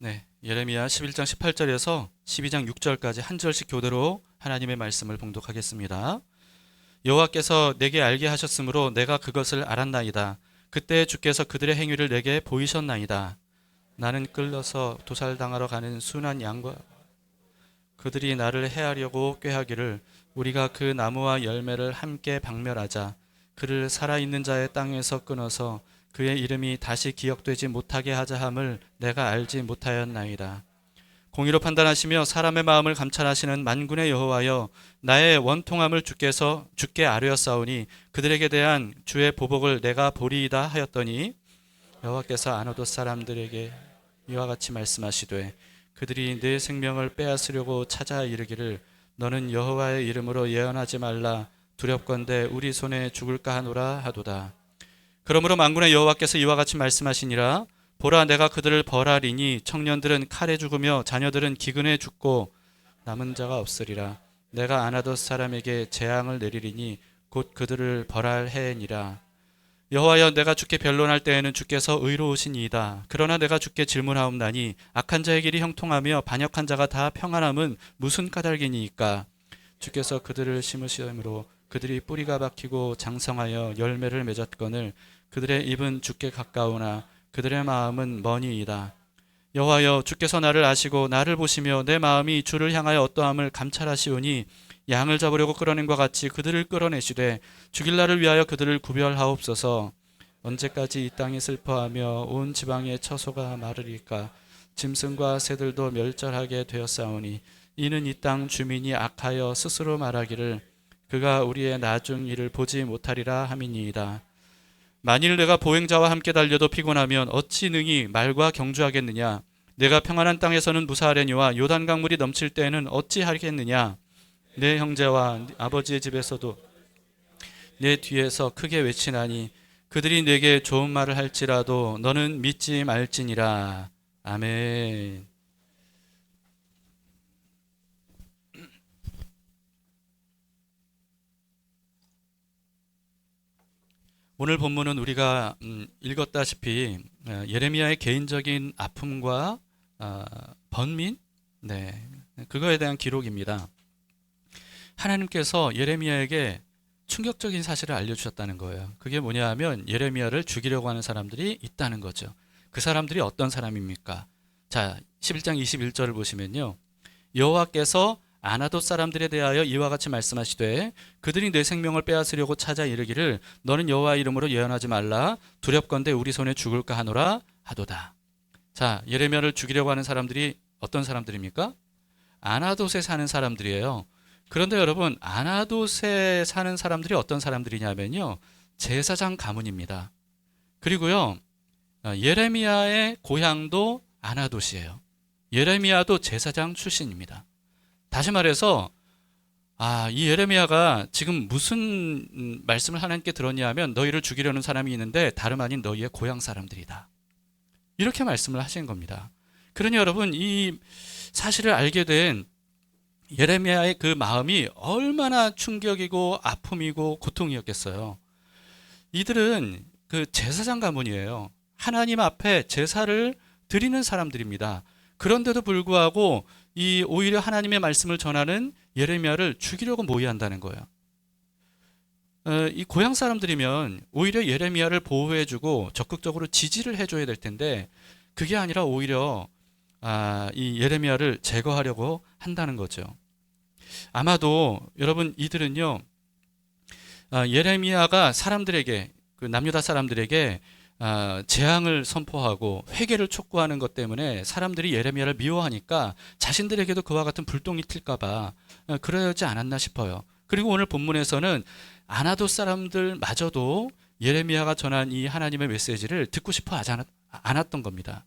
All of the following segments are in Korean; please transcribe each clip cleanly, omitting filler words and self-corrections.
네, 예레미야 11장 18절에서 12장 6절까지 한 절씩 교대로 하나님의 말씀을 봉독하겠습니다. 여호와께서 내게 알게 하셨으므로 내가 그것을 알았나이다. 그때 주께서 그들의 행위를 내게 보이셨나이다. 나는 끌려서 도살당하러 가는 순한 양과 그들이 나를 해하려고 꾀하기를 우리가 그 나무와 열매를 함께 박멸하자. 그를 살아있는 자의 땅에서 끊어서 그의 이름이 다시 기억되지 못하게 하자 함을 내가 알지 못하였나이다. 공의로 판단하시며 사람의 마음을 감찰하시는 만군의 여호와여, 나의 원통함을 주께 아뢰었사오니 그들에게 대한 주의 보복을 내가 보리이다 하였더니, 여호와께서 아노도 사람들에게 이와 같이 말씀하시되 그들이 내 생명을 빼앗으려고 찾아 이르기를 너는 여호와의 이름으로 예언하지 말라. 두렵건대 우리 손에 죽을까 하노라 하도다. 그러므로 만군의 여호와께서 이와 같이 말씀하시니라. 보라, 내가 그들을 벌하리니 청년들은 칼에 죽으며 자녀들은 기근에 죽고 남은 자가 없으리라. 내가 아나돗 사람에게 재앙을 내리리니 곧 그들을 벌할 해니라. 여호와여, 내가 주께 변론할 때에는 주께서 의로우시니이다. 그러나 내가 주께 질문하옵나니 악한 자의 길이 형통하며 반역한 자가 다 평안함은 무슨 까닭이니이까. 주께서 그들을 심으심으로 그들이 뿌리가 박히고 장성하여 열매를 맺었거늘 그들의 입은 주께 가까우나 그들의 마음은 머니이다. 여호와여, 주께서 나를 아시고 나를 보시며 내 마음이 주를 향하여 어떠함을 감찰하시오니 양을 잡으려고 끌어낸 것 같이 그들을 끌어내시되 죽일 날을 위하여 그들을 구별하옵소서. 언제까지 이 땅이 슬퍼하며 온 지방의 처소가 마르리까. 짐승과 새들도 멸절하게 되었사오니 이는 이 땅 주민이 악하여 스스로 말하기를 그가 우리의 나중 일을 보지 못하리라 함이니이다. 만일 내가 보행자와 함께 달려도 피곤하면 어찌 능히 말과 경주하겠느냐. 내가 평안한 땅에서는 무사하려니와 요단 강물이 넘칠 때에는 어찌 하겠느냐. 내 형제와 아버지의 집에서도 내 뒤에서 크게 외치나니 그들이 내게 좋은 말을 할지라도 너는 믿지 말지니라. 아멘. 오늘 본문은 우리가 읽었다시피 예레미야의 개인적인 아픔과 번민, 그거에 대한 기록입니다. 하나님께서 예레미야에게 충격적인 사실을 알려주셨다는 거예요. 그게 뭐냐 하면 예레미야를 죽이려고 하는 사람들이 있다는 거죠. 그 사람들이 어떤 사람입니까? 자, 11장 21절을 보시면요. 여호와께서 아나돗 사람들에 대하여 이와 같이 말씀하시되 그들이 내 생명을 빼앗으려고 찾아 이르기를 너는 여호와 이름으로 예언하지 말라. 두렵건대 우리 손에 죽을까 하노라 하도다. 자, 예레미야를 죽이려고 하는 사람들이 어떤 사람들입니까? 아나돗에 사는 사람들이에요. 그런데 여러분, 아나돗에 사는 사람들이 어떤 사람들이냐면요, 제사장 가문입니다. 그리고요, 예레미야의 고향도 아나돗이에요. 예레미야도 제사장 출신입니다. 다시 말해서 이 예레미야가 지금 무슨 말씀을 하나님께 들었냐 하면 너희를 죽이려는 사람이 있는데 다름 아닌 너희의 고향 사람들이다. 이렇게 말씀을 하신 겁니다. 그러니 여러분, 이 사실을 알게 된 예레미야의 그 마음이 얼마나 충격이고 아픔이고 고통이었겠어요. 이들은 그 제사장 가문이에요. 하나님 앞에 제사를 드리는 사람들입니다. 그런데도 불구하고 오히려 하나님의 말씀을 전하는 예레미야를 죽이려고 모의한다는 거예요. 이 고향 사람들이면 오히려 예레미야를 보호해주고 적극적으로 지지를 해줘야 될 텐데 그게 아니라 오히려 이 예레미야를 제거하려고 한다는 거죠. 아마도 여러분, 이들은요, 예레미야가 사람들에게, 그 남유다 사람들에게 재앙을 선포하고 회개를 촉구하는 것 때문에 사람들이 예레미야를 미워하니까 자신들에게도 그와 같은 불똥이 튈까봐 그러지 않았나 싶어요. 그리고 오늘 본문에서는 아나돗 사람들마저도 예레미야가 전한 이 하나님의 메시지를 듣고 싶어 하지 않았던 겁니다.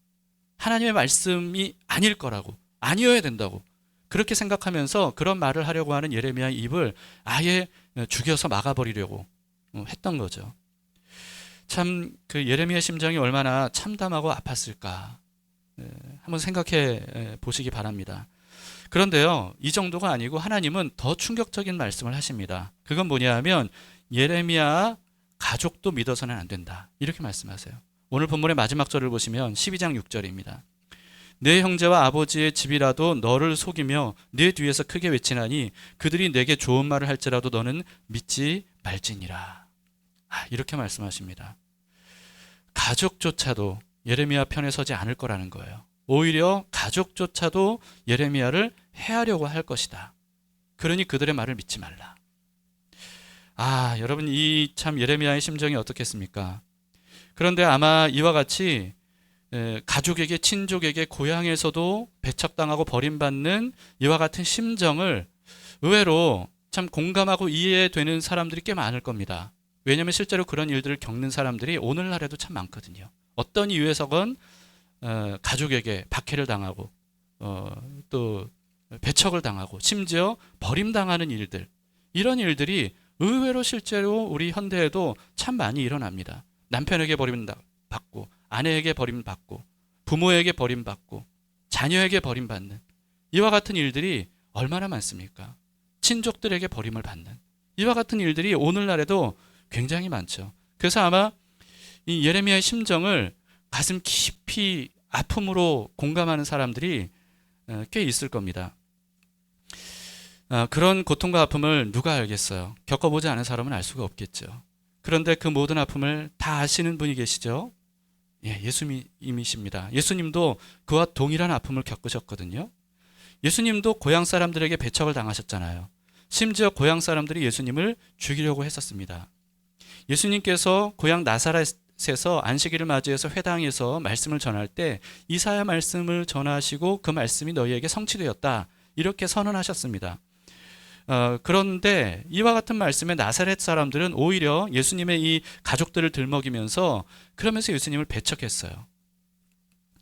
하나님의 말씀이 아닐 거라고, 아니어야 된다고 그렇게 생각하면서 그런 말을 하려고 하는 예레미야의 입을 아예 죽여서 막아버리려고 했던 거죠. 참 그 예레미야의 심정이 얼마나 참담하고 아팠을까 한번 생각해 보시기 바랍니다. 그런데요, 이 정도가 아니고 하나님은 더 충격적인 말씀을 하십니다. 그건 뭐냐 하면 예레미야 가족도 믿어서는 안 된다, 이렇게 말씀하세요. 오늘 본문의 마지막 절을 보시면 12장 6절입니다. 내 형제와 아버지의 집이라도 너를 속이며 내 뒤에서 크게 외치나니 그들이 내게 좋은 말을 할지라도 너는 믿지 말지니라. 이렇게 말씀하십니다. 가족조차도 예레미야 편에 서지 않을 거라는 거예요. 오히려 가족조차도 예레미야를 해하려고 할 것이다. 그러니 그들의 말을 믿지 말라. 여러분, 이 참 예레미야의 심정이 어떻겠습니까? 그런데 아마 이와 같이 가족에게, 친족에게, 고향에서도 배척당하고 버림받는 이와 같은 심정을 의외로 참 공감하고 이해되는 사람들이 꽤 많을 겁니다. 왜냐하면 실제로 그런 일들을 겪는 사람들이 오늘날에도 참 많거든요. 어떤 이유에서건 가족에게 박해를 당하고 또 배척을 당하고 심지어 버림당하는 일들, 이런 일들이 의외로 실제로 우리 현대에도 참 많이 일어납니다. 남편에게 버림받고, 아내에게 버림받고, 부모에게 버림받고, 자녀에게 버림받는 이와 같은 일들이 얼마나 많습니까? 친족들에게 버림을 받는 이와 같은 일들이 오늘날에도 굉장히 많죠. 그래서 아마 이 예레미야의 심정을 가슴 깊이 아픔으로 공감하는 사람들이 꽤 있을 겁니다. 그런 고통과 아픔을 누가 알겠어요? 겪어보지 않은 사람은 알 수가 없겠죠. 그런데 그 모든 아픔을 다 아시는 분이 계시죠? 예수님이십니다. 예수님도 그와 동일한 아픔을 겪으셨거든요. 예수님도 고향 사람들에게 배척을 당하셨잖아요. 심지어 고향 사람들이 예수님을 죽이려고 했었습니다. 예수님께서 고향 나사렛에서 안식일을 맞이해서 회당에서 말씀을 전할 때 이사야 말씀을 전하시고 그 말씀이 너희에게 성취되었다, 이렇게 선언하셨습니다. 그런데 이와 같은 말씀에 나사렛 사람들은 오히려 예수님의 이 가족들을 들먹이면서 그러면서 예수님을 배척했어요.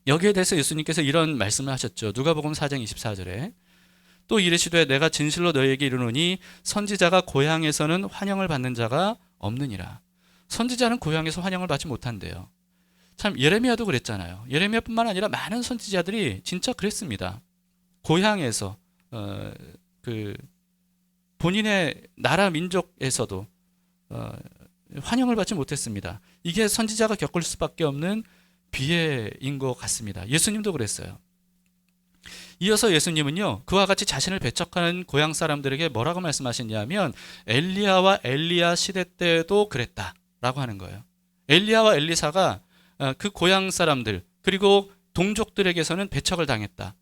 여기에 대해서 예수님께서 이런 말씀을 하셨죠. 누가복음 4장 24절에 또 이르시되 내가 진실로 너희에게 이르노니 선지자가 고향에서는 환영을 받는 자가 없느니라. 선지자는 고향에서 환영을 받지 못한대요. 참 예레미야도 그랬잖아요. 예레미야뿐만 아니라 많은 선지자들이 진짜 그랬습니다. 고향에서 본인의 나라 민족에서도 환영을 받지 못했습니다. 이게 선지자가 겪을 수밖에 없는 비애인 것 같습니다. 예수님도 그랬어요. 이어서 예수님은요, 그와 같이 자신을 배척하는 고향 사람들에게 뭐라고 말씀하셨냐면 엘리야와 엘리야 시대 때도 그랬다라고 하는 거예요. 엘리야와 엘리사가 그 고향 사람들 그리고 동족들에게서는 배척을 당했다.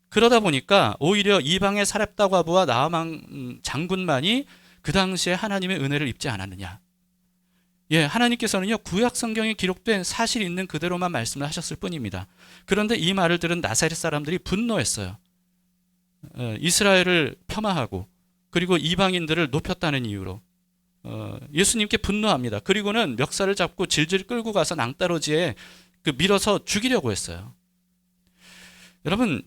그러다 보니까 오히려 이방의 사렙다 과부와 나아만 장군만이 그 당시에 하나님의 은혜를 입지 않았느냐. 하나님께서는요, 구약 성경에 기록된 사실이 있는 그대로만 말씀을 하셨을 뿐입니다. 그런데 이 말을 들은 나사렛 사람들이 분노했어요. 이스라엘을 폄하하고 그리고 이방인들을 높였다는 이유로 예수님께 분노합니다. 그리고는 멱살을 잡고 질질 끌고 가서 낭떠러지에 밀어서 죽이려고 했어요. 여러분,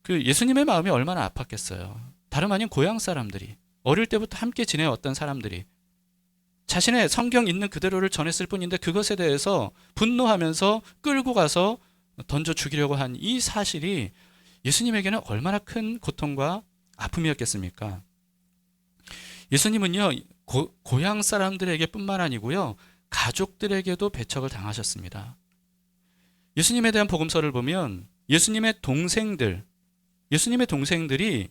예수님의 마음이 얼마나 아팠겠어요. 다름 아닌 고향 사람들이, 어릴 때부터 함께 지내왔던 사람들이 자신의 성경 있는 그대로를 전했을 뿐인데 그것에 대해서 분노하면서 끌고 가서 던져 죽이려고 한 이 사실이 예수님에게는 얼마나 큰 고통과 아픔이었겠습니까? 예수님은요, 고향 사람들에게 뿐만 아니고요, 가족들에게도 배척을 당하셨습니다. 예수님에 대한 복음서를 보면 예수님의 동생들이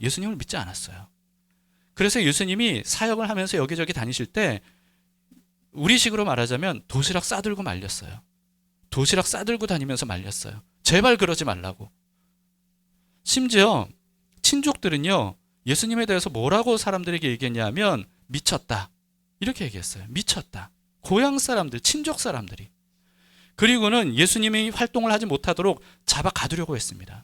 예수님을 믿지 않았어요. 그래서 예수님이 사역을 하면서 여기저기 다니실 때 우리식으로 말하자면 도시락 싸들고 말렸어요. 도시락 싸들고 다니면서 말렸어요. 제발 그러지 말라고. 심지어 친족들은요, 예수님에 대해서 뭐라고 사람들에게 얘기했냐면 미쳤다, 이렇게 얘기했어요. 미쳤다. 고향 사람들, 친족 사람들이. 그리고는 예수님이 활동을 하지 못하도록 잡아 가두려고 했습니다.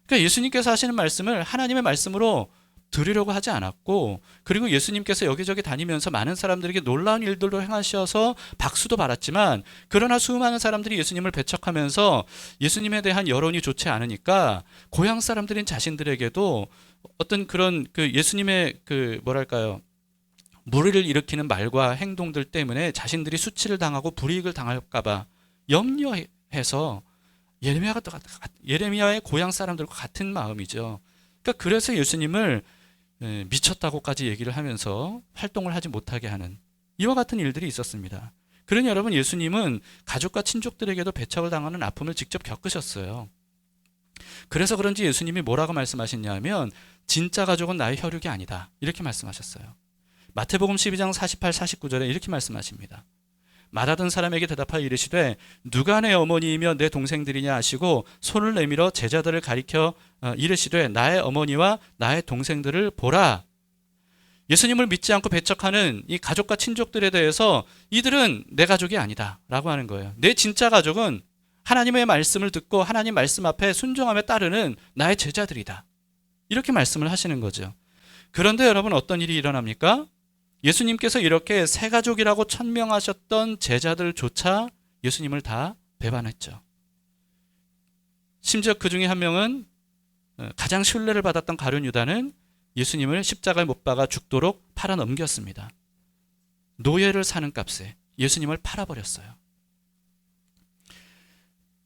그러니까 예수님께서 하시는 말씀을 하나님의 말씀으로 들으려고 하지 않았고, 그리고 예수님께서 여기저기 다니면서 많은 사람들에게 놀라운 일들도 행하셔서 박수도 받았지만, 그러나 수많은 사람들이 예수님을 배척하면서 예수님에 대한 여론이 좋지 않으니까 고향 사람들인 자신들에게도 어떤 그런 예수님의 무리를 일으키는 말과 행동들 때문에 자신들이 수치를 당하고 불이익을 당할까봐 염려해서 예레미야의 고향 사람들과 같은 마음이죠. 그러니까 그래서 예수님을 미쳤다고까지 얘기를 하면서 활동을 하지 못하게 하는 이와 같은 일들이 있었습니다. 그러니 여러분, 예수님은 가족과 친족들에게도 배척을 당하는 아픔을 직접 겪으셨어요. 그래서 그런지 예수님이 뭐라고 말씀하셨냐면 진짜 가족은 나의 혈육이 아니다. 이렇게 말씀하셨어요. 마태복음 12장 48, 49절에 이렇게 말씀하십니다. 말하던 사람에게 대답하여 이르시되 누가 내 어머니이며 내 동생들이냐 하시고 손을 내밀어 제자들을 가리켜 이르시되 나의 어머니와 나의 동생들을 보라. 예수님을 믿지 않고 배척하는 이 가족과 친족들에 대해서 이들은 내 가족이 아니다 라고 하는 거예요. 내 진짜 가족은 하나님의 말씀을 듣고 하나님 말씀 앞에 순종함에 따르는 나의 제자들이다. 이렇게 말씀을 하시는 거죠. 그런데 여러분 어떤 일이 일어납니까? 예수님께서 이렇게 새 가족이라고 천명하셨던 제자들조차 예수님을 다 배반했죠. 심지어 그 중에 한 명은 가장 신뢰를 받았던 가룟 유다는 예수님을 십자가에 못 박아 죽도록 팔아 넘겼습니다. 노예를 사는 값에 예수님을 팔아버렸어요.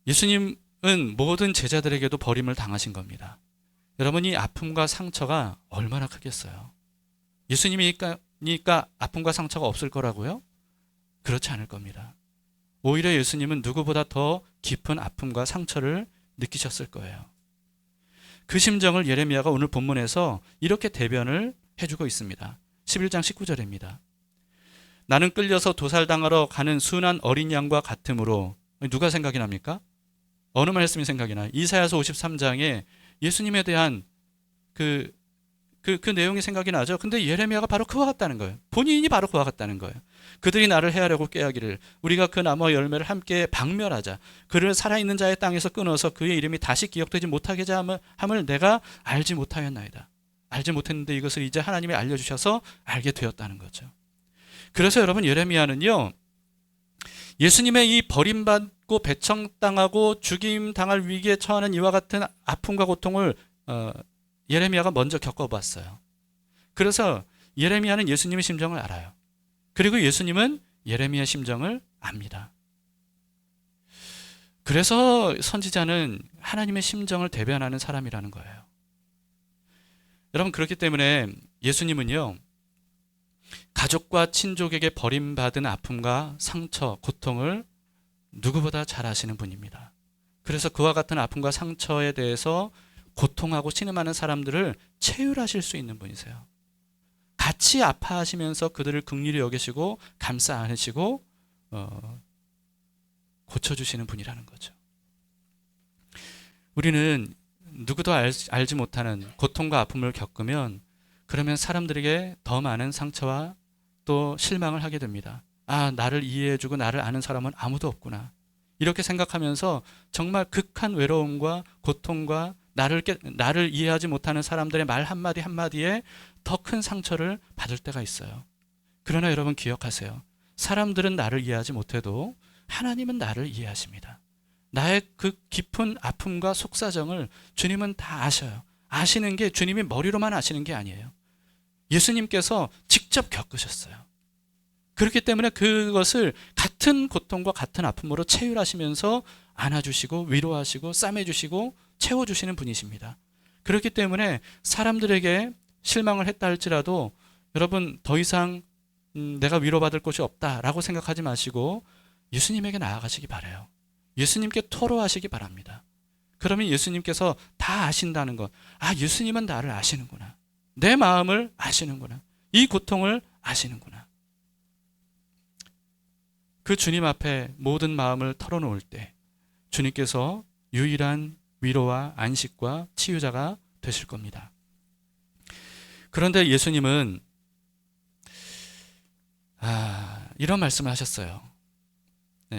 예수님은 모든 제자들에게도 버림을 당하신 겁니다. 여러분 이 아픔과 상처가 얼마나 크겠어요. 예수님이니까 아픔과 상처가 없을 거라고요? 그렇지 않을 겁니다. 오히려 예수님은 누구보다 더 깊은 아픔과 상처를 느끼셨을 거예요. 그 심정을 예레미야가 오늘 본문에서 이렇게 대변을 해주고 있습니다. 11장 19절입니다. 나는 끌려서 도살당하러 가는 순한 어린 양과 같으므로. 누가 생각이 납니까? 어느 말씀이 생각이 나요? 이사야서 53장에 예수님에 대한 그 내용이 생각이 나죠. 근데 예레미야가 바로 그와 같다는 거예요. 본인이 바로 그와 같다는 거예요. 그들이 나를 해하려고 꾀하기를 우리가 그 나무와 열매를 함께 박멸하자. 그를 살아있는 자의 땅에서 끊어서 그의 이름이 다시 기억되지 못하게 함을 내가 알지 못하였나이다. 알지 못했는데 이것을 이제 하나님이 알려주셔서 알게 되었다는 거죠. 그래서 여러분 예레미야는요. 예수님의 이 버림받고 배척당하고 죽임당할 위기에 처하는 이와 같은 아픔과 고통을 예레미야가 먼저 겪어봤어요. 그래서 예레미야는 예수님의 심정을 알아요. 그리고 예수님은 예레미야의 심정을 압니다. 그래서 선지자는 하나님의 심정을 대변하는 사람이라는 거예요. 여러분 그렇기 때문에 예수님은요. 가족과 친족에게 버림받은 아픔과 상처, 고통을 누구보다 잘 아시는 분입니다. 그래서 그와 같은 아픔과 상처에 대해서 고통하고 신음하는 사람들을 체휼하실 수 있는 분이세요. 같이 아파하시면서 그들을 긍휼히 여기시고 감싸 안으시고 고쳐주시는 분이라는 거죠. 우리는 누구도 알지 못하는 고통과 아픔을 겪으면 그러면 사람들에게 더 많은 상처와 또 실망을 하게 됩니다. 아, 나를 이해해주고 나를 아는 사람은 아무도 없구나. 이렇게 생각하면서 정말 극한 외로움과 고통과 나를 이해하지 못하는 사람들의 말 한마디 한마디에 더 큰 상처를 받을 때가 있어요. 그러나 여러분 기억하세요. 사람들은 나를 이해하지 못해도 하나님은 나를 이해하십니다. 나의 그 깊은 아픔과 속사정을 주님은 다 아셔요. 아시는 게 주님이 머리로만 아시는 게 아니에요. 예수님께서 직접 겪으셨어요. 그렇기 때문에 그것을 같은 고통과 같은 아픔으로 체휼하시면서 안아주시고 위로하시고 싸매주시고 채워주시는 분이십니다. 그렇기 때문에 사람들에게 실망을 했다 할지라도 여러분 더 이상 내가 위로받을 곳이 없다라고 생각하지 마시고 예수님에게 나아가시기 바라요. 예수님께 토로하시기 바랍니다. 그러면 예수님께서 다 아신다는 것. 아, 예수님은 나를 아시는구나. 내 마음을 아시는구나. 이 고통을 아시는구나. 그 주님 앞에 모든 마음을 털어놓을 때 주님께서 유일한 위로와 안식과 치유자가 되실 겁니다. 그런데 예수님은 이런 말씀을 하셨어요.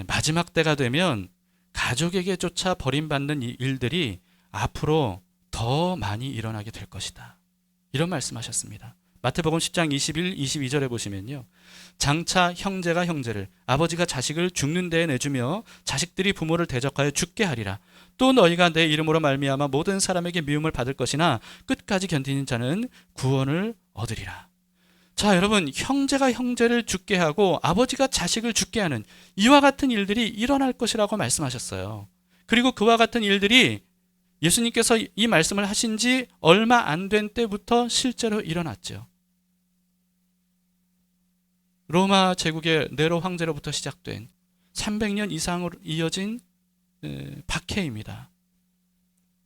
마지막 때가 되면 가족에게조차 버림받는 이 일들이 앞으로 더 많이 일어나게 될 것이다. 이런 말씀하셨습니다. 마태복음 10장 21, 22절에 보시면요. 장차 형제가 형제를, 아버지가 자식을 죽는 데에 내주며 자식들이 부모를 대적하여 죽게 하리라. 또 너희가 내 이름으로 말미암아 모든 사람에게 미움을 받을 것이나 끝까지 견디는 자는 구원을 얻으리라. 자, 여러분, 형제가 형제를 죽게 하고 아버지가 자식을 죽게 하는 이와 같은 일들이 일어날 것이라고 말씀하셨어요. 그리고 그와 같은 일들이 예수님께서 이 말씀을 하신 지 얼마 안 된 때부터 실제로 일어났죠. 로마 제국의 네로 황제로부터 시작된 300년 이상으로 이어진 박해입니다.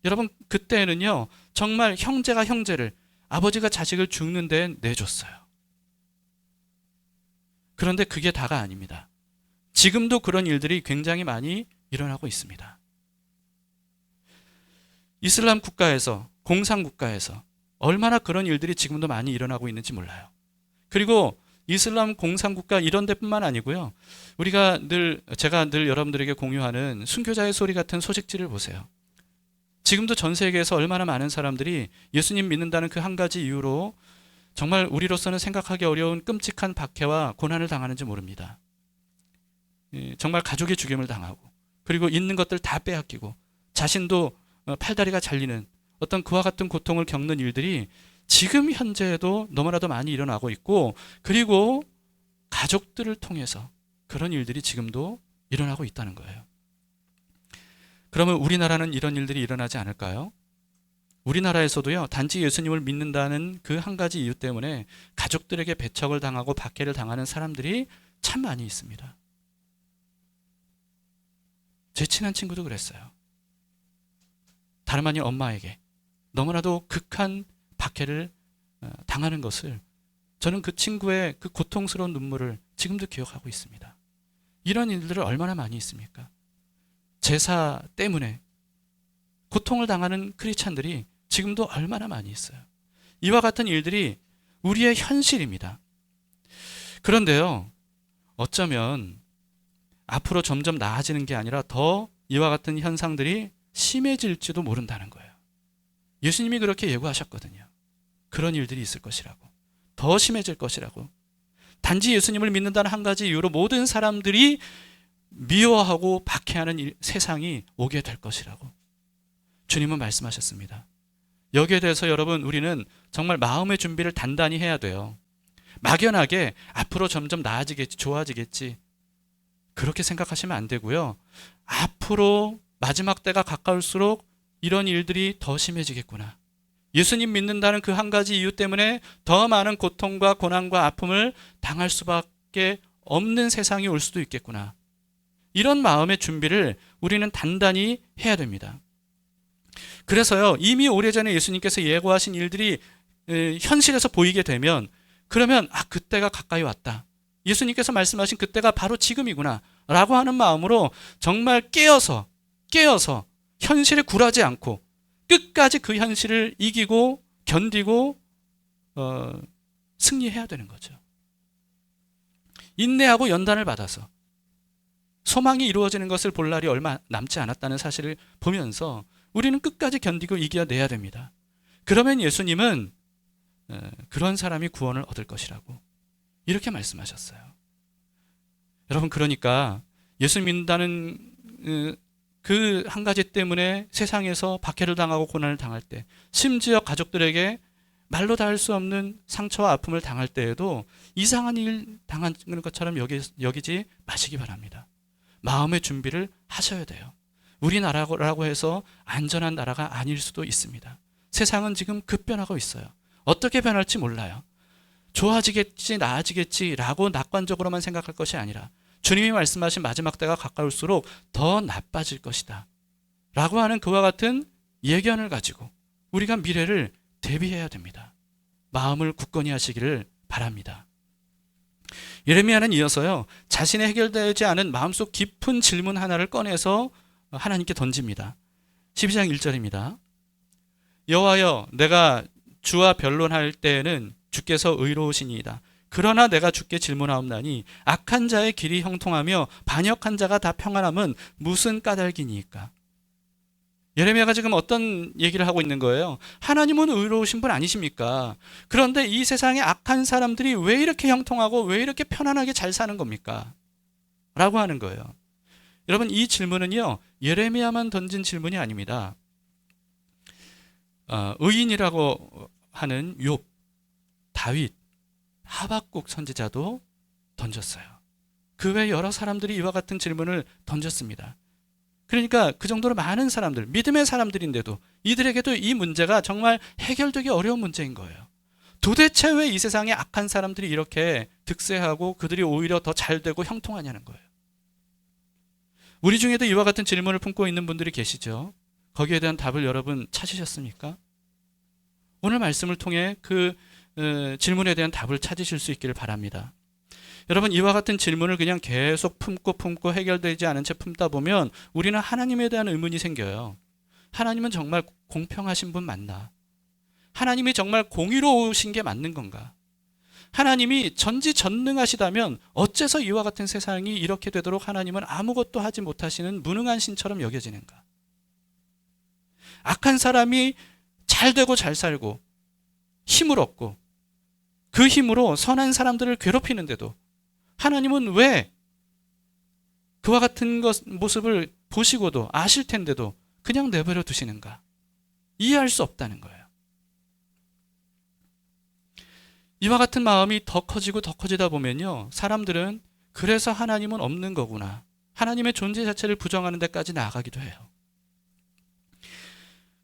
여러분 그때는요 정말 형제가 형제를, 아버지가 자식을 죽는 데 내줬어요. 그런데 그게 다가 아닙니다. 지금도 그런 일들이 굉장히 많이 일어나고 있습니다. 이슬람 국가에서, 공산 국가에서 얼마나 그런 일들이 지금도 많이 일어나고 있는지 몰라요. 그리고 이슬람 공산 국가 이런 데뿐만 아니고요. 제가 늘 여러분들에게 공유하는 순교자의 소리 같은 소식지를 보세요. 지금도 전 세계에서 얼마나 많은 사람들이 예수님 믿는다는 그 한 가지 이유로 정말 우리로서는 생각하기 어려운 끔찍한 박해와 고난을 당하는지 모릅니다. 정말 가족의 죽임을 당하고, 그리고 있는 것들 다 빼앗기고, 자신도 팔다리가 잘리는 어떤 그와 같은 고통을 겪는 일들이 지금 현재에도 너무나도 많이 일어나고 있고, 그리고 가족들을 통해서 그런 일들이 지금도 일어나고 있다는 거예요. 그러면 우리나라는 이런 일들이 일어나지 않을까요? 우리나라에서도요, 단지 예수님을 믿는다는 그 한 가지 이유 때문에 가족들에게 배척을 당하고 박해를 당하는 사람들이 참 많이 있습니다. 제 친한 친구도 그랬어요. 다름 아닌 엄마에게 너무나도 극한 박해를 당하는 것을, 저는 그 친구의 그 고통스러운 눈물을 지금도 기억하고 있습니다. 이런 일들을 얼마나 많이 있습니까? 제사 때문에 고통을 당하는 크리스찬들이 지금도 얼마나 많이 있어요. 이와 같은 일들이 우리의 현실입니다. 그런데요, 어쩌면 앞으로 점점 나아지는 게 아니라 더 이와 같은 현상들이 심해질지도 모른다는 거예요. 예수님이 그렇게 예고하셨거든요. 그런 일들이 있을 것이라고. 더 심해질 것이라고. 단지 예수님을 믿는다는 한 가지 이유로 모든 사람들이 미워하고 박해하는 세상이 오게 될 것이라고 주님은 말씀하셨습니다. 여기에 대해서 여러분, 우리는 정말 마음의 준비를 단단히 해야 돼요. 막연하게 앞으로 점점 나아지겠지, 좋아지겠지, 그렇게 생각하시면 안 되고요. 앞으로 마지막 때가 가까울수록 이런 일들이 더 심해지겠구나. 예수님 믿는다는 그 한 가지 이유 때문에 더 많은 고통과 고난과 아픔을 당할 수밖에 없는 세상이 올 수도 있겠구나. 이런 마음의 준비를 우리는 단단히 해야 됩니다. 그래서요, 이미 오래전에 예수님께서 예고하신 일들이 현실에서 보이게 되면, 그러면 그때가 가까이 왔다. 예수님께서 말씀하신 그때가 바로 지금이구나 라고 하는 마음으로 정말 깨어서 현실에 굴하지 않고 끝까지 그 현실을 이기고 견디고 승리해야 되는 거죠. 인내하고 연단을 받아서 소망이 이루어지는 것을 볼 날이 얼마 남지 않았다는 사실을 보면서 우리는 끝까지 견디고 이겨내야 됩니다. 그러면 예수님은 그런 사람이 구원을 얻을 것이라고 이렇게 말씀하셨어요. 여러분, 그러니까 예수 믿는다는 그 한 가지 때문에 세상에서 박해를 당하고 고난을 당할 때, 심지어 가족들에게 말로 다 할 수 없는 상처와 아픔을 당할 때에도 이상한 일 당한 것처럼 여기지 마시기 바랍니다. 마음의 준비를 하셔야 돼요. 우리나라라고 해서 안전한 나라가 아닐 수도 있습니다. 세상은 지금 급변하고 있어요. 어떻게 변할지 몰라요. 좋아지겠지, 나아지겠지라고 낙관적으로만 생각할 것이 아니라 주님이 말씀하신 마지막 때가 가까울수록 더 나빠질 것이다 라고 하는 그와 같은 예견을 가지고 우리가 미래를 대비해야 됩니다. 마음을 굳건히 하시기를 바랍니다. 예레미야는 이어서요, 자신의 해결되지 않은 마음속 깊은 질문 하나를 꺼내서 하나님께 던집니다. 12장 1절입니다. 여호와여, 내가 주와 변론할 때에는 주께서 의로우시니이다. 그러나 내가 주께 질문하옵나니 악한 자의 길이 형통하며 반역한 자가 다 평안함은 무슨 까닭이니까? 예레미야가 지금 어떤 얘기를 하고 있는 거예요? 하나님은 의로우신 분 아니십니까? 그런데 이 세상에 악한 사람들이 왜 이렇게 형통하고 왜 이렇게 편안하게 잘 사는 겁니까? 라고 하는 거예요. 여러분, 이 질문은요, 예레미야만 던진 질문이 아닙니다. 의인이라고 하는 욥, 다윗, 하박국 선지자도 던졌어요. 그 외 여러 사람들이 이와 같은 질문을 던졌습니다. 그러니까 그 정도로 많은 사람들, 믿음의 사람들인데도 이들에게도 이 문제가 정말 해결되기 어려운 문제인 거예요. 도대체 왜 이 세상에 악한 사람들이 이렇게 득세하고 그들이 오히려 더 잘되고 형통하냐는 거예요. 우리 중에도 이와 같은 질문을 품고 있는 분들이 계시죠. 거기에 대한 답을 여러분 찾으셨습니까? 오늘 말씀을 통해 그 질문에 대한 답을 찾으실 수 있기를 바랍니다. 여러분, 이와 같은 질문을 그냥 계속 품고 해결되지 않은 채 품다 보면 우리는 하나님에 대한 의문이 생겨요. 하나님은 정말 공평하신 분 맞나? 하나님이 정말 공의로우신 게 맞는 건가? 하나님이 전지전능하시다면 어째서 이와 같은 세상이 이렇게 되도록 하나님은 아무것도 하지 못하시는 무능한 신처럼 여겨지는가? 악한 사람이 잘 되고 잘 살고 힘을 얻고 그 힘으로 선한 사람들을 괴롭히는데도 하나님은 왜 그와 같은 모습을 보시고도 아실 텐데도 그냥 내버려 두시는가? 이해할 수 없다는 거예요. 이와 같은 마음이 더 커지고 더 커지다 보면요, 사람들은 그래서 하나님은 없는 거구나, 하나님의 존재 자체를 부정하는 데까지 나아가기도 해요.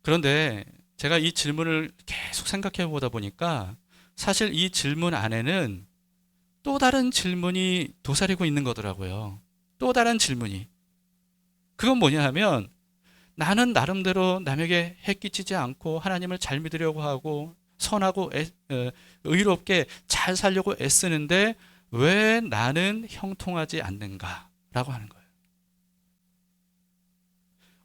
그런데 제가 이 질문을 계속 생각해 보다 보니까 사실 이 질문 안에는 또 다른 질문이 도사리고 있는 거더라고요. 또 다른 질문이. 그건 뭐냐 하면, 나는 나름대로 남에게 해 끼치지 않고 하나님을 잘 믿으려고 하고 선하고 의롭게 잘 살려고 애쓰는데 왜 나는 형통하지 않는가? 라고 하는 거예요.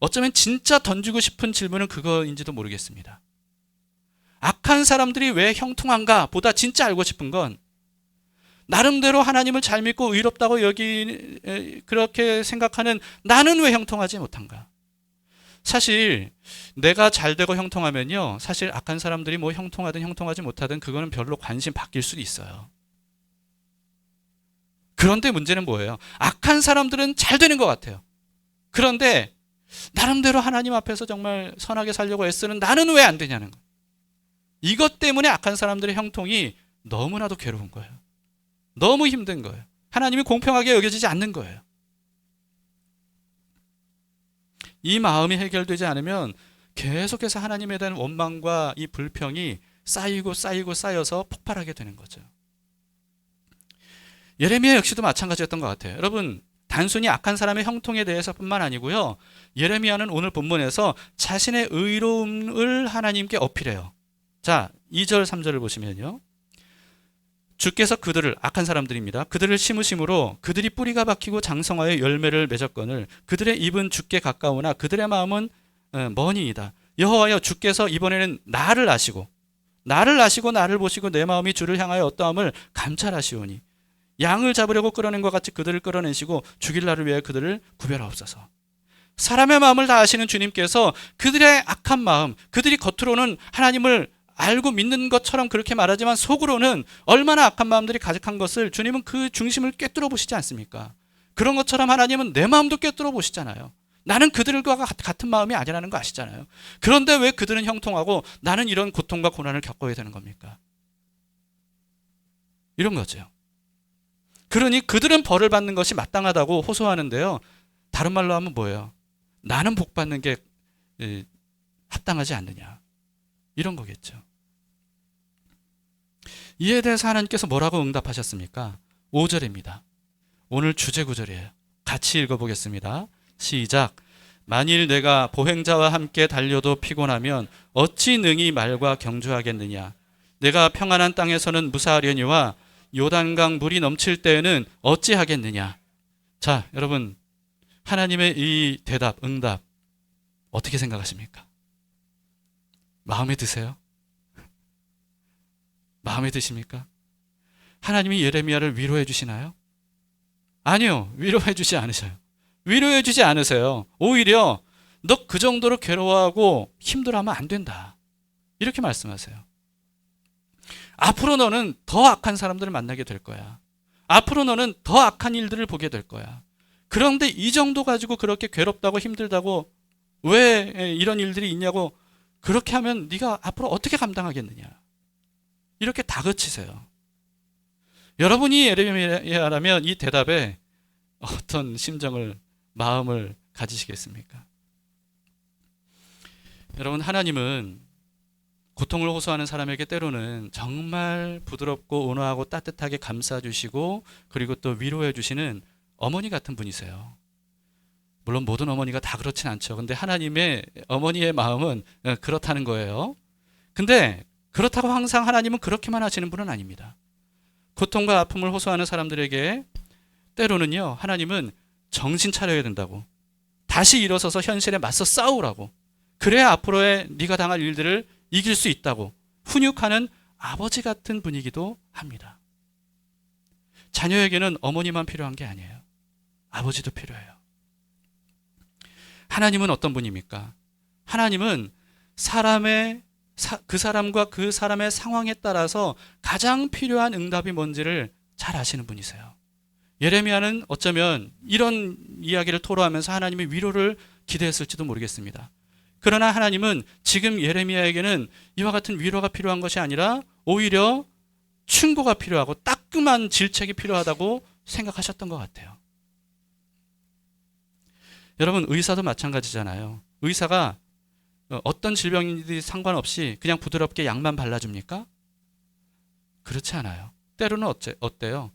어쩌면 진짜 던지고 싶은 질문은 그거인지도 모르겠습니다. 악한 사람들이 왜 형통한가? 보다 진짜 알고 싶은 건 나름대로 하나님을 잘 믿고 의롭다고 그렇게 생각하는 나는 왜 형통하지 못한가? 사실 내가 잘 되고 형통하면요, 사실 악한 사람들이 뭐 형통하든 형통하지 못하든 그거는 별로 관심 바뀔 수도 있어요. 그런데 문제는 뭐예요? 악한 사람들은 잘 되는 것 같아요. 그런데 나름대로 하나님 앞에서 정말 선하게 살려고 애쓰는 나는 왜 안 되냐는 거예요. 이것 때문에 악한 사람들의 형통이 너무나도 괴로운 거예요. 너무 힘든 거예요. 하나님이 공평하게 여겨지지 않는 거예요. 이 마음이 해결되지 않으면 계속해서 하나님에 대한 원망과 이 불평이 쌓여서 폭발하게 되는 거죠. 예레미야 역시도 마찬가지였던 것 같아요. 여러분, 단순히 악한 사람의 형통에 대해서뿐만 아니고요, 예레미야는 오늘 본문에서 자신의 의로움을 하나님께 어필해요. 자, 2절 3절을 보시면요, 주께서 그들을, 악한 사람들입니다, 그들을 심으심으로 그들이 뿌리가 박히고 장성하여 열매를 맺었거늘 그들의 입은 주께 가까우나 그들의 마음은 머니이다. 여호와여, 주께서 이번에는 나를 아시고 나를 보시고 내 마음이 주를 향하여 어떠함을 감찰하시오니 양을 잡으려고 끌어낸 것 같이 그들을 끌어내시고 죽일 날을 위해 그들을 구별하옵소서. 사람의 마음을 다 아시는 주님께서 그들의 악한 마음, 그들이 겉으로는 하나님을 알고 믿는 것처럼 그렇게 말하지만 속으로는 얼마나 악한 마음들이 가득한 것을 주님은 그 중심을 꿰뚫어 보시지 않습니까? 그런 것처럼 하나님은 내 마음도 꿰뚫어 보시잖아요. 나는 그들과 같은 마음이 아니라는 거 아시잖아요. 그런데 왜 그들은 형통하고 나는 이런 고통과 고난을 겪어야 되는 겁니까? 이런 거죠. 그러니 그들은 벌을 받는 것이 마땅하다고 호소하는데요, 다른 말로 하면 뭐예요? 나는 복 받는 게 합당하지 않느냐, 이런 거겠죠. 이에 대해서 하나님께서 뭐라고 응답하셨습니까? 5절입니다. 오늘 주제 구절이에요. 같이 읽어보겠습니다. 시작. 만일 내가 보행자와 함께 달려도 피곤하면 어찌 능히 말과 경주하겠느냐? 내가 평안한 땅에서는 무사하려니와 요단강 물이 넘칠 때에는 어찌하겠느냐? 자, 여러분, 하나님의 이 대답, 응답 어떻게 생각하십니까? 마음에 드세요? 마음에 드십니까? 하나님이 예레미야를 위로해 주시나요? 아니요, 위로해 주지 않으셔요. 위로해 주지 않으세요. 오히려 너 그 정도로 괴로워하고 힘들어하면 안 된다, 이렇게 말씀하세요. 앞으로 너는 더 악한 사람들을 만나게 될 거야. 앞으로 너는 더 악한 일들을 보게 될 거야. 그런데 이 정도 가지고 그렇게 괴롭다고 힘들다고 왜 이런 일들이 있냐고 그렇게 하면 네가 앞으로 어떻게 감당하겠느냐, 이렇게 다그치세요. 여러분이 예레미야라면 이 대답에 어떤 심정을, 마음을 가지시겠습니까? 여러분, 하나님은 고통을 호소하는 사람에게 때로는 정말 부드럽고 온화하고 따뜻하게 감싸주시고 그리고 또 위로해 주시는 어머니 같은 분이세요. 물론 모든 어머니가 다 그렇진 않죠. 근데 하나님의 어머니의 마음은 그렇다는 거예요. 근데 그렇다고 항상 하나님은 그렇게만 하시는 분은 아닙니다. 고통과 아픔을 호소하는 사람들에게 때로는요, 하나님은 정신 차려야 된다고, 다시 일어서서 현실에 맞서 싸우라고, 그래야 앞으로의 네가 당할 일들을 이길 수 있다고 훈육하는 아버지 같은 분이기도 합니다. 자녀에게는 어머니만 필요한 게 아니에요. 아버지도 필요해요. 하나님은 어떤 분입니까? 하나님은 그 사람과 그 사람의 상황에 따라서 가장 필요한 응답이 뭔지를 잘 아시는 분이세요. 예레미야는 어쩌면 이런 이야기를 토로하면서 하나님의 위로를 기대했을지도 모르겠습니다. 그러나 하나님은 지금 예레미야에게는 이와 같은 위로가 필요한 것이 아니라 오히려 충고가 필요하고 따끔한 질책이 필요하다고 생각하셨던 것 같아요. 여러분, 의사도 마찬가지잖아요. 의사가 어떤 질병인지 상관없이 그냥 부드럽게 약만 발라줍니까? 그렇지 않아요. 때로는 어때요?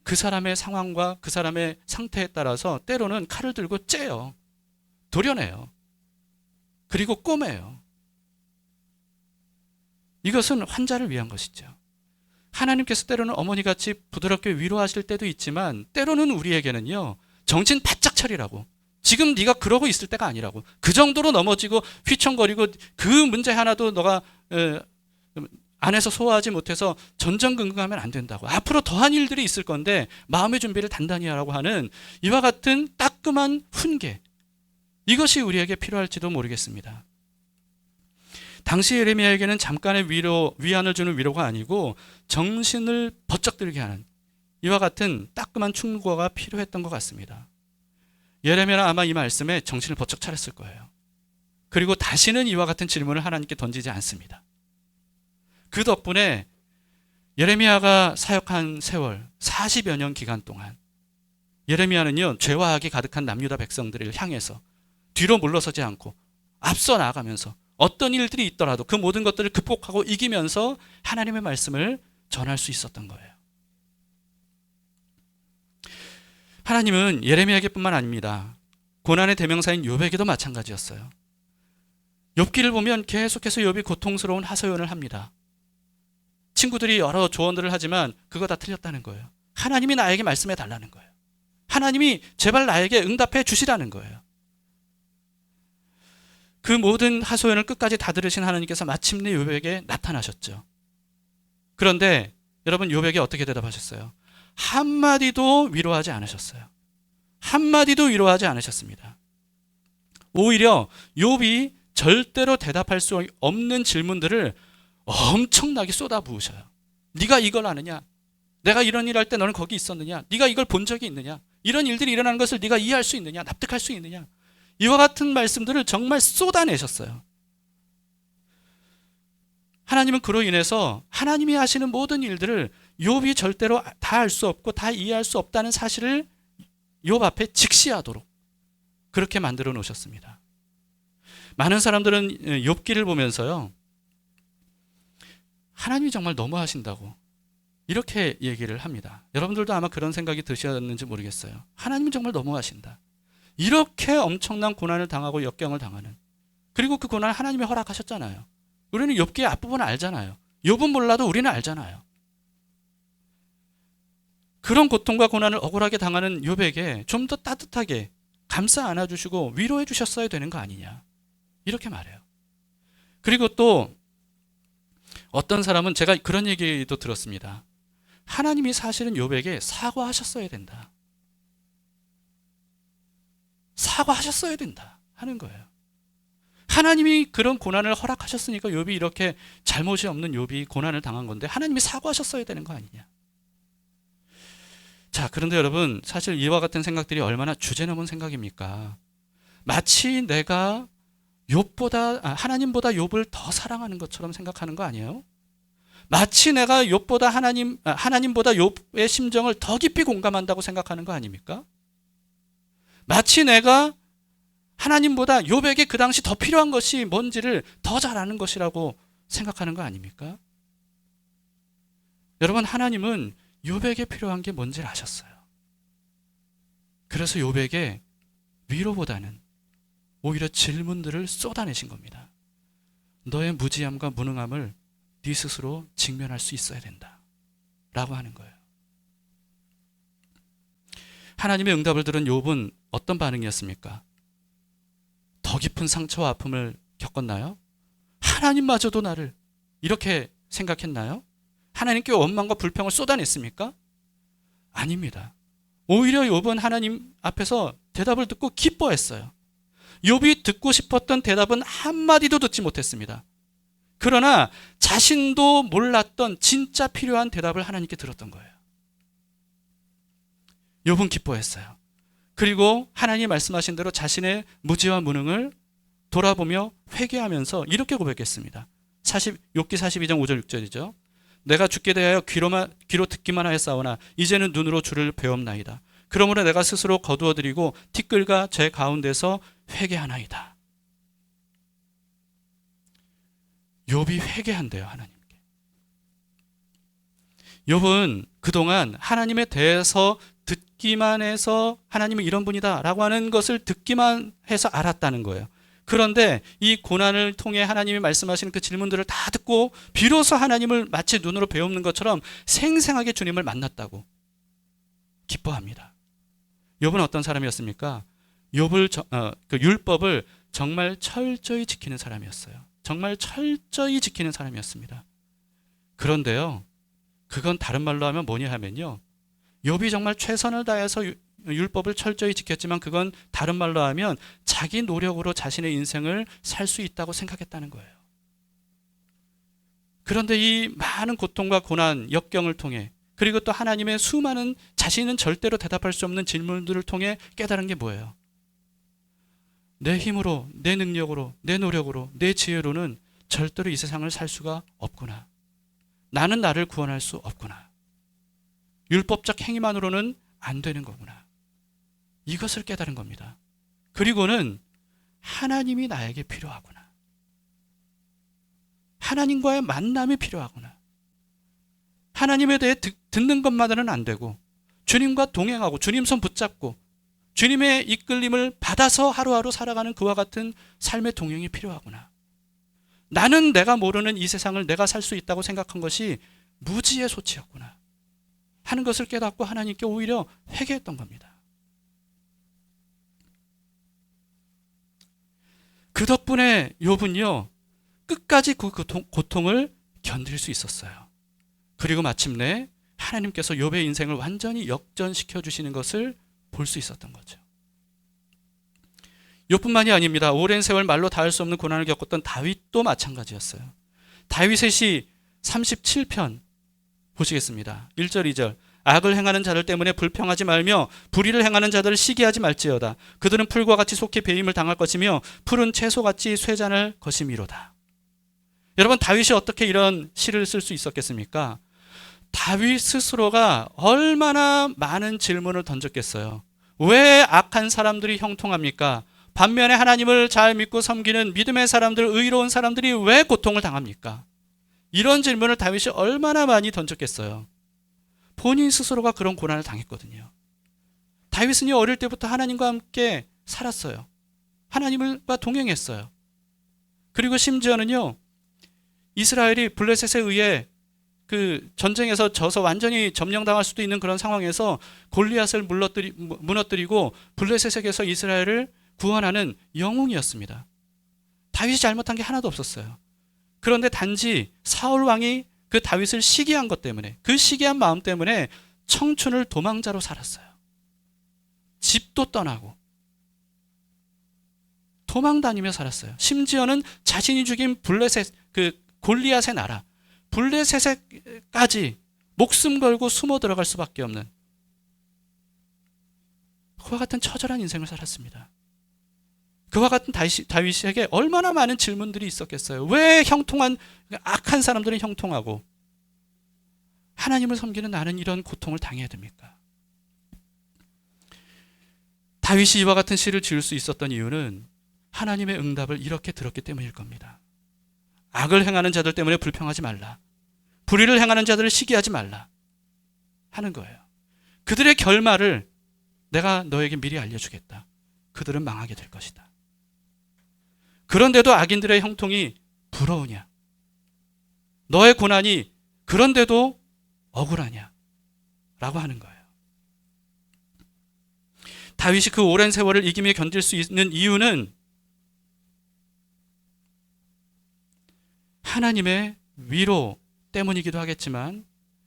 그 사람의 상황과 그 사람의 상태에 따라서 때로는 칼을 들고 째요. 도려내요. 그리고 꼬매요. 이것은 환자를 위한 것이죠. 하나님께서 때로는 어머니같이 부드럽게 위로하실 때도 있지만 때로는 우리에게는요, 정신 바짝 차리라고, 지금 네가 그러고 있을 때가 아니라고, 그 정도로 넘어지고 휘청거리고 그 문제 하나도 너가 안에서 소화하지 못해서 전전긍긍하면 안 된다고, 앞으로 더한 일들이 있을 건데 마음의 준비를 단단히 하라고 하는 이와 같은 따끔한 훈계, 이것이 우리에게 필요할지도 모르겠습니다. 당시 예레미야에게는 잠깐의 위안을 주는 위로가 아니고 정신을 번쩍 들게 하는 이와 같은 따끔한 충고가 필요했던 것 같습니다. 예레미야는 아마 이 말씀에 정신을 번쩍 차렸을 거예요. 그리고 다시는 이와 같은 질문을 하나님께 던지지 않습니다. 그 덕분에 예레미야가 사역한 세월 40여 년 기간 동안 예레미야는요, 죄와 악이 가득한 남유다 백성들을 향해서 뒤로 물러서지 않고 앞서 나아가면서 어떤 일들이 있더라도 그 모든 것들을 극복하고 이기면서 하나님의 말씀을 전할 수 있었던 거예요. 하나님은 예레미야에게뿐만 아닙니다. 고난의 대명사인 욥에게도 마찬가지였어요. 욥기를 보면 계속해서 욥이 고통스러운 하소연을 합니다. 친구들이 여러 조언들을 하지만 그거 다 틀렸다는 거예요. 하나님이 나에게 말씀해 달라는 거예요. 하나님이 제발 나에게 응답해 주시라는 거예요. 그 모든 하소연을 끝까지 다 들으신 하나님께서 마침내 욥에게 나타나셨죠. 그런데 여러분, 욥에게 어떻게 대답하셨어요? 한마디도 위로하지 않으셨어요. 한마디도 위로하지 않으셨습니다. 오히려 욥이 절대로 대답할 수 없는 질문들을 엄청나게 쏟아부으셔요. 네가 이걸 아느냐? 내가 이런 일 할 때 너는 거기 있었느냐? 네가 이걸 본 적이 있느냐? 이런 일들이 일어나는 것을 네가 이해할 수 있느냐? 납득할 수 있느냐? 이와 같은 말씀들을 정말 쏟아내셨어요. 하나님은 그로 인해서 하나님이 하시는 모든 일들을 욥이 절대로 다 알 수 없고 다 이해할 수 없다는 사실을 욥 앞에 직시하도록 그렇게 만들어 놓으셨습니다. 많은 사람들은 욥기를 보면서요, 하나님이 정말 너무하신다고 이렇게 얘기를 합니다. 여러분들도 아마 그런 생각이 드셨는지 모르겠어요. 하나님은 정말 너무하신다. 이렇게 엄청난 고난을 당하고 역경을 당하는, 그리고 그 고난을 하나님이 허락하셨잖아요. 우리는 욥기의 앞부분을 알잖아요. 욥은 몰라도 우리는 알잖아요. 그런 고통과 고난을 억울하게 당하는 욥에게 좀 더 따뜻하게 감싸 안아주시고 위로해 주셨어야 되는 거 아니냐, 이렇게 말해요. 그리고 또 어떤 사람은, 제가 그런 얘기도 들었습니다. 하나님이 사실은 욥에게 사과하셨어야 된다. 사과하셨어야 된다 하는 거예요. 하나님이 그런 고난을 허락하셨으니까 욥이 이렇게 잘못이 없는 욥이 고난을 당한 건데 하나님이 사과하셨어야 되는 거 아니냐. 자, 그런데 여러분, 사실 이와 같은 생각들이 얼마나 주제넘은 생각입니까? 마치 내가 하나님보다 욥을 더 사랑하는 것처럼 생각하는 거 아니에요? 마치 내가 하나님보다 욥의 심정을 더 깊이 공감한다고 생각하는 거 아닙니까? 마치 내가 하나님보다 욥에게 그 당시 더 필요한 것이 뭔지를 더 잘 아는 것이라고 생각하는 거 아닙니까? 여러분, 하나님은 욥에게 필요한 게 뭔지를 아셨어요. 그래서 욥에게 위로보다는 오히려 질문들을 쏟아내신 겁니다. 너의 무지함과 무능함을 네 스스로 직면할 수 있어야 된다 라고 하는 거예요. 하나님의 응답을 들은 욥은 어떤 반응이었습니까? 더 깊은 상처와 아픔을 겪었나요? 하나님마저도 나를 이렇게 생각했나요? 하나님께 원망과 불평을 쏟아냈습니까? 아닙니다. 오히려 욥은 하나님 앞에서 대답을 듣고 기뻐했어요. 욥이 듣고 싶었던 대답은 한마디도 듣지 못했습니다. 그러나 자신도 몰랐던 진짜 필요한 대답을 하나님께 들었던 거예요. 욥은 기뻐했어요. 그리고 하나님이 말씀하신 대로 자신의 무지와 무능을 돌아보며 회개하면서 이렇게 고백했습니다. 욥기 42장 5절 6절이죠. 내가 주께 대하여 귀로 듣기만 하였사오나 이제는 눈으로 주를 배움나이다. 그러므로 내가 스스로 거두어드리고 티끌과 제 가운데서 회개하나이다. 욥이 회개한대요, 하나님께. 욥은 그동안 하나님에 대해서 듣기만 해서 하나님은 이런 분이다 라고 하는 것을 듣기만 해서 알았다는 거예요. 그런데 이 고난을 통해 하나님이 말씀하시는 그 질문들을 다 듣고 비로소 하나님을 마치 눈으로 배우는 것처럼 생생하게 주님을 만났다고 기뻐합니다. 욥은 어떤 사람이었습니까? 그 율법을 정말 철저히 지키는 사람이었어요. 정말 철저히 지키는 사람이었습니다. 그런데요, 그건 다른 말로 하면 뭐냐 하면요, 욥이 정말 최선을 다해서 율법을 철저히 지켰지만 그건 다른 말로 하면 자기 노력으로 자신의 인생을 살 수 있다고 생각했다는 거예요. 그런데 이 많은 고통과 고난, 역경을 통해 그리고 또 하나님의 수많은 자신은 절대로 대답할 수 없는 질문들을 통해 깨달은 게 뭐예요? 내 힘으로, 내 능력으로, 내 노력으로, 내 지혜로는 절대로 이 세상을 살 수가 없구나. 나는 나를 구원할 수 없구나. 율법적 행위만으로는 안 되는 거구나. 이것을 깨달은 겁니다. 그리고는 하나님이 나에게 필요하구나. 하나님과의 만남이 필요하구나. 하나님에 대해 듣는 것만으로는 안 되고 주님과 동행하고 주님 손 붙잡고 주님의 이끌림을 받아서 하루하루 살아가는 그와 같은 삶의 동행이 필요하구나. 나는 내가 모르는 이 세상을 내가 살 수 있다고 생각한 것이 무지의 소치였구나 하는 것을 깨닫고 하나님께 오히려 회개했던 겁니다. 그 덕분에 욥은요, 끝까지 그 고통을 견딜 수 있었어요. 그리고 마침내 하나님께서 욥의 인생을 완전히 역전시켜 주시는 것을 볼 수 있었던 거죠. 욥뿐만이 아닙니다. 오랜 세월 말로 닿을 수 없는 고난을 겪었던 다윗도 마찬가지였어요. 다윗의 시 37편 보시겠습니다. 1절 2절. 악을 행하는 자들 때문에 불평하지 말며 불의를 행하는 자들을 시기하지 말지어다. 그들은 풀과 같이 속히 배임을 당할 것이며 푸른 채소같이 쇠잔할 것이미로다. 여러분, 다윗이 어떻게 이런 시를 쓸 수 있었겠습니까? 다윗 스스로가 얼마나 많은 질문을 던졌겠어요. 왜 악한 사람들이 형통합니까? 반면에 하나님을 잘 믿고 섬기는 믿음의 사람들, 의로운 사람들이 왜 고통을 당합니까? 이런 질문을 다윗이 얼마나 많이 던졌겠어요. 본인 스스로가 그런 고난을 당했거든요. 다윗은 어릴 때부터 하나님과 함께 살았어요. 하나님과 동행했어요. 그리고 심지어는요, 이스라엘이 블레셋에 의해 그 전쟁에서 져서 완전히 점령당할 수도 있는 그런 상황에서 골리앗을 무너뜨리고 블레셋에게서 이스라엘을 구원하는 영웅이었습니다. 다윗이 잘못한 게 하나도 없었어요. 그런데 단지 사울 왕이 그 다윗을 시기한 것 때문에, 그 시기한 마음 때문에 청춘을 도망자로 살았어요. 집도 떠나고 도망 다니며 살았어요. 심지어는 자신이 죽인 블레셋, 그 골리앗의 나라 블레셋에까지 목숨 걸고 숨어 들어갈 수밖에 없는 그와 같은 처절한 인생을 살았습니다. 그와 같은 다윗에게 얼마나 많은 질문들이 있었겠어요. 왜 형통한 악한 사람들은 형통하고 하나님을 섬기는 나는 이런 고통을 당해야 됩니까? 다윗이 이와 같은 시를 지을 수 있었던 이유는 하나님의 응답을 이렇게 들었기 때문일 겁니다. 악을 행하는 자들 때문에 불평하지 말라. 불의를 행하는 자들을 시기하지 말라 하는 거예요. 그들의 결말을 내가 너에게 미리 알려주겠다. 그들은 망하게 될 것이다. 그런데도 악인들의 형통이 부러우냐? 너의 고난이 그런데도 억울하냐? 라고 하는 거예요. 다윗이 그 오랜 세월을 이기며 견딜 수 있는 이유는 하나님의 위로 때문이기도 하겠지만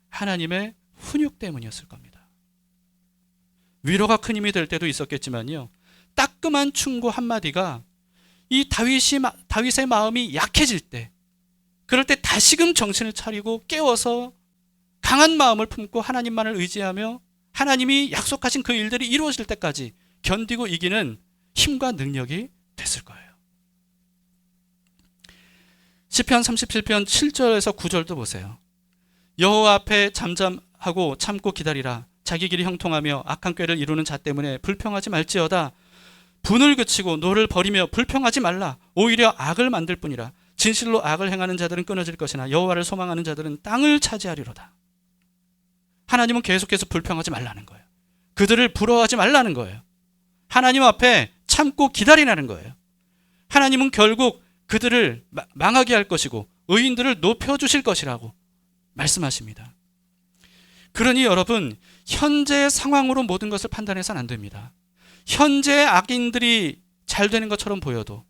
하나님의 훈육 때문이었을 겁니다. 위로가 큰 힘이 될 때도 있었겠지만요, 따끔한 충고 한마디가 이 다윗의 마음이 약해질 때, 그럴 때 다시금 정신을 차리고 깨워서 강한 마음을 품고 하나님만을 의지하며 하나님이 약속하신 그 일들이 이루어질 때까지 견디고 이기는 힘과 능력이 됐을 거예요. 시편 37편 7절에서 9절도 보세요. 여호와 앞에 잠잠하고 참고 기다리라. 자기 길이 형통하며 악한 꾀를 이루는 자 때문에 불평하지 말지어다. 분을 그치고 노를 버리며 불평하지 말라. 오히려 악을 만들 뿐이라. 진실로 악을 행하는 자들은 끊어질 것이나 여호와를 소망하는 자들은 땅을 차지하리로다. 하나님은 계속해서 불평하지 말라는 거예요. 그들을 부러워하지 말라는 거예요. 하나님 앞에 참고 기다리라는 거예요. 하나님은 결국 그들을 망하게 할 것이고 의인들을 높여주실 것이라고 말씀하십니다. 그러니 여러분, 현재의 상황으로 모든 것을 판단해서는 안 됩니다. 현재의 악인들이 잘 되는 것처럼 보여도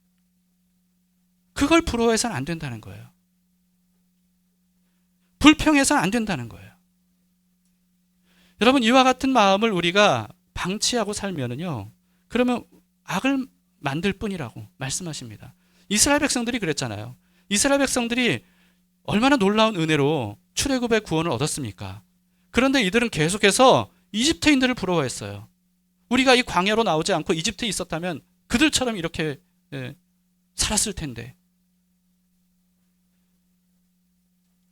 그걸 부러워해서는 안 된다는 거예요. 불평해서는 안 된다는 거예요. 여러분, 이와 같은 마음을 우리가 방치하고 살면은요, 그러면 악을 만들 뿐이라고 말씀하십니다. 이스라엘 백성들이 그랬잖아요. 이스라엘 백성들이 얼마나 놀라운 은혜로 출애굽의 구원을 얻었습니까? 그런데 이들은 계속해서 이집트인들을 부러워했어요. 우리가 이 광야로 나오지 않고 이집트에 있었다면 그들처럼 이렇게 살았을 텐데.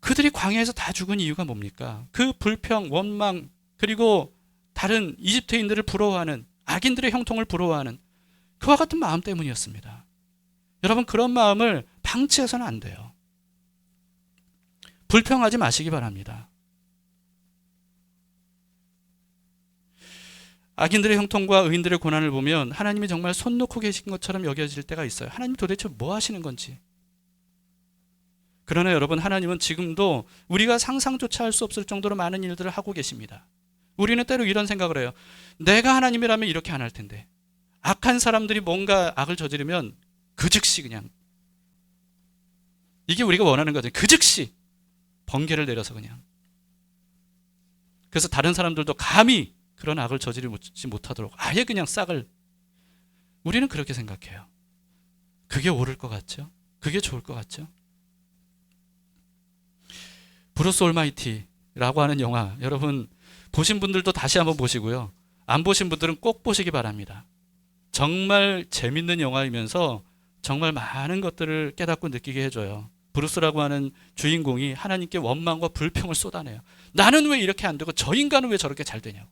그들이 광야에서 다 죽은 이유가 뭡니까? 그 불평, 원망, 그리고 다른 이집트인들을 부러워하는, 악인들의 형통을 부러워하는 그와 같은 마음 때문이었습니다. 여러분, 그런 마음을 방치해서는 안 돼요. 불평하지 마시기 바랍니다. 악인들의 형통과 의인들의 고난을 보면 하나님이 정말 손 놓고 계신 것처럼 여겨질 때가 있어요. 하나님 도대체 뭐 하시는 건지. 그러나 여러분, 하나님은 지금도 우리가 상상조차 할 수 없을 정도로 많은 일들을 하고 계십니다. 우리는 때로 이런 생각을 해요. 내가 하나님이라면 이렇게 안 할 텐데. 악한 사람들이 뭔가 악을 저지르면 그 즉시 그냥, 이게 우리가 원하는 거죠. 그 즉시 번개를 내려서 그냥. 그래서 다른 사람들도 감히 그런 악을 저지르지 못하도록 아예 그냥 싹을. 우리는 그렇게 생각해요. 그게 옳을 것 같죠? 그게 좋을 것 같죠? 브루스 올마이티라고 하는 영화, 여러분 보신 분들도 다시 한번 보시고요. 안 보신 분들은 꼭 보시기 바랍니다. 정말 재밌는 영화이면서 정말 많은 것들을 깨닫고 느끼게 해줘요. 브루스라고 하는 주인공이 하나님께 원망과 불평을 쏟아내요. 나는 왜 이렇게 안 되고 저 인간은 왜 저렇게 잘 되냐고.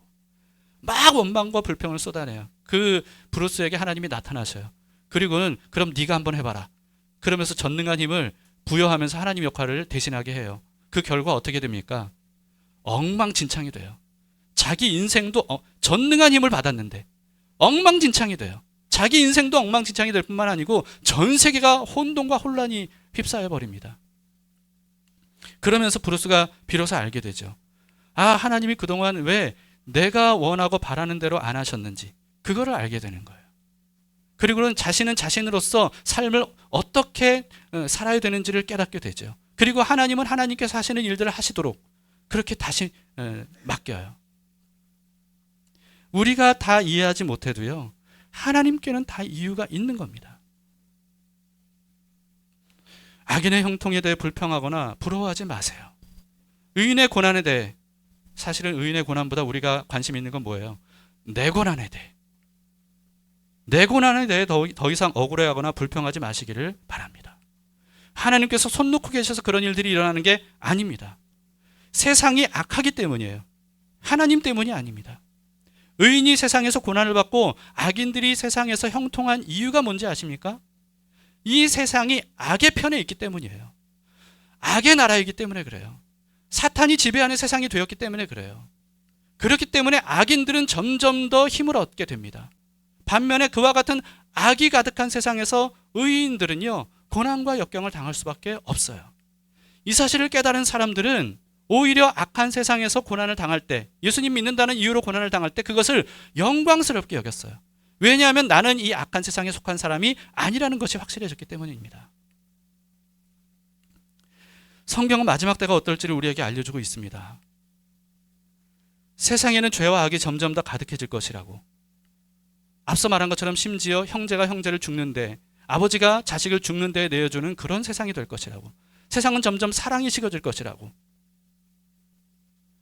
막 원망과 불평을 쏟아내요. 그 브루스에게 하나님이 나타나셔요. 그리고는 그럼 네가 한번 해봐라. 그러면서 전능한 힘을 부여하면서 하나님 역할을 대신하게 해요. 그 결과 어떻게 됩니까? 엉망진창이 돼요. 자기 인생도 전능한 힘을 받았는데 엉망진창이 돼요. 자기 인생도 엉망진창이 될 뿐만 아니고 전 세계가 혼돈과 혼란이 휩싸여 버립니다. 그러면서 브루스가 비로소 알게 되죠. 아, 하나님이 그동안 왜 내가 원하고 바라는 대로 안 하셨는지 그거를 알게 되는 거예요. 그리고는 자신은 자신으로서 삶을 어떻게 살아야 되는지를 깨닫게 되죠. 그리고 하나님은 하나님께서 하시는 일들을 하시도록 그렇게 다시 맡겨요. 우리가 다 이해하지 못해도요, 하나님께는 다 이유가 있는 겁니다. 악인의 형통에 대해 불평하거나 부러워하지 마세요. 의인의 고난에 대해, 사실은 의인의 고난보다 우리가 관심 있는 건 뭐예요? 내 고난에 대해. 내 고난에 대해 더 이상 억울해하거나 불평하지 마시기를 바랍니다. 하나님께서 손 놓고 계셔서 그런 일들이 일어나는 게 아닙니다. 세상이 악하기 때문이에요. 하나님 때문이 아닙니다. 의인이 세상에서 고난을 받고 악인들이 세상에서 형통한 이유가 뭔지 아십니까? 이 세상이 악의 편에 있기 때문이에요. 악의 나라이기 때문에 그래요. 사탄이 지배하는 세상이 되었기 때문에 그래요. 그렇기 때문에 악인들은 점점 더 힘을 얻게 됩니다. 반면에 그와 같은 악이 가득한 세상에서 의인들은요, 고난과 역경을 당할 수밖에 없어요. 이 사실을 깨달은 사람들은 오히려 악한 세상에서 고난을 당할 때, 예수님 믿는다는 이유로 고난을 당할 때 그것을 영광스럽게 여겼어요. 왜냐하면 나는 이 악한 세상에 속한 사람이 아니라는 것이 확실해졌기 때문입니다. 성경은 마지막 때가 어떨지를 우리에게 알려주고 있습니다. 세상에는 죄와 악이 점점 더 가득해질 것이라고. 앞서 말한 것처럼 심지어 형제가 형제를 죽는데, 아버지가 자식을 죽는 데 내어주는 그런 세상이 될 것이라고. 세상은 점점 사랑이 식어질 것이라고.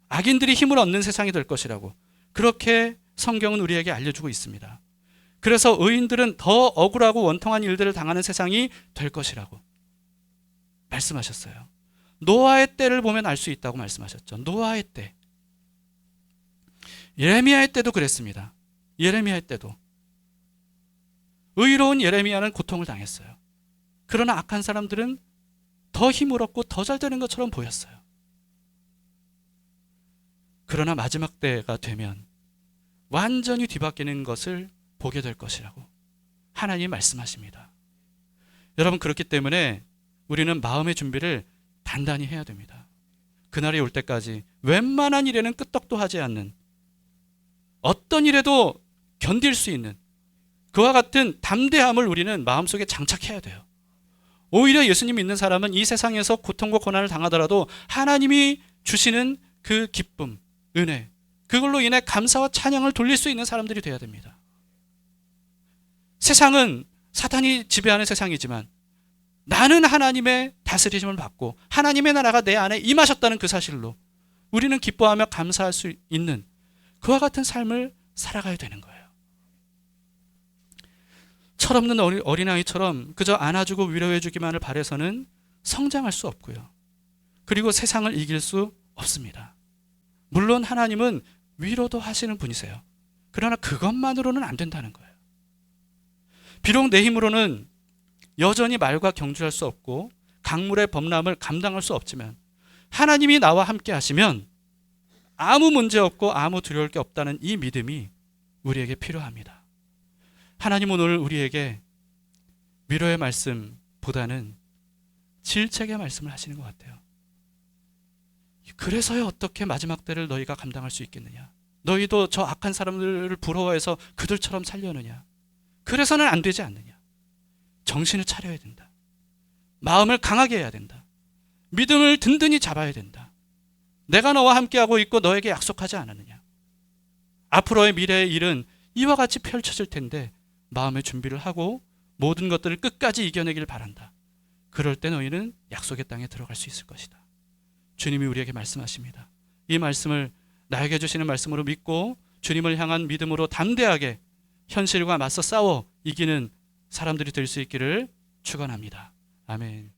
악인들이 힘을 얻는 세상이 될 것이라고. 그렇게 성경은 우리에게 알려주고 있습니다. 그래서 의인들은 더 억울하고 원통한 일들을 당하는 세상이 될 것이라고 말씀하셨어요. 노아의 때를 보면 알 수 있다고 말씀하셨죠. 노아의 때. 예레미야의 때도 그랬습니다. 예레미야의 때도. 의로운 예레미야는 고통을 당했어요. 그러나 악한 사람들은 더 힘을 얻고 더 잘 되는 것처럼 보였어요. 그러나 마지막 때가 되면 완전히 뒤바뀌는 것을 보게 될 것이라고 하나님이 말씀하십니다. 여러분, 그렇기 때문에 우리는 마음의 준비를 단단히 해야 됩니다. 그날이 올 때까지 웬만한 일에는 끄떡도 하지 않는, 어떤 일에도 견딜 수 있는 그와 같은 담대함을 우리는 마음속에 장착해야 돼요. 오히려 예수님 믿는 사람은 이 세상에서 고통과 고난을 당하더라도 하나님이 주시는 그 기쁨, 은혜, 그걸로 인해 감사와 찬양을 돌릴 수 있는 사람들이 되어야 됩니다. 세상은 사탄이 지배하는 세상이지만 나는 하나님의 다스리심을 받고 하나님의 나라가 내 안에 임하셨다는 그 사실로 우리는 기뻐하며 감사할 수 있는 그와 같은 삶을 살아가야 되는 거예요. 철없는 어린아이처럼 그저 안아주고 위로해주기만을 바라서는 성장할 수 없고요. 그리고 세상을 이길 수 없습니다. 물론 하나님은 위로도 하시는 분이세요. 그러나 그것만으로는 안 된다는 거예요. 비록 내 힘으로는 여전히 말과 경주할 수 없고 강물의 범람을 감당할 수 없지만 하나님이 나와 함께 하시면 아무 문제 없고 아무 두려울 게 없다는 이 믿음이 우리에게 필요합니다. 하나님은 오늘 우리에게 위로의 말씀보다는 질책의 말씀을 하시는 것 같아요. 그래서야 어떻게 마지막 때를 너희가 감당할 수 있겠느냐? 너희도 저 악한 사람들을 부러워해서 그들처럼 살려느냐? 그래서는 안 되지 않느냐? 정신을 차려야 된다. 마음을 강하게 해야 된다. 믿음을 든든히 잡아야 된다. 내가 너와 함께하고 있고 너에게 약속하지 않았느냐? 앞으로의 미래의 일은 이와 같이 펼쳐질 텐데 마음의 준비를 하고 모든 것들을 끝까지 이겨내길 바란다. 그럴 때 너희는 약속의 땅에 들어갈 수 있을 것이다. 주님이 우리에게 말씀하십니다. 이 말씀을 나에게 주시는 말씀으로 믿고 주님을 향한 믿음으로 담대하게 현실과 맞서 싸워 이기는 사람들이 될 수 있기를 축원합니다. 아멘.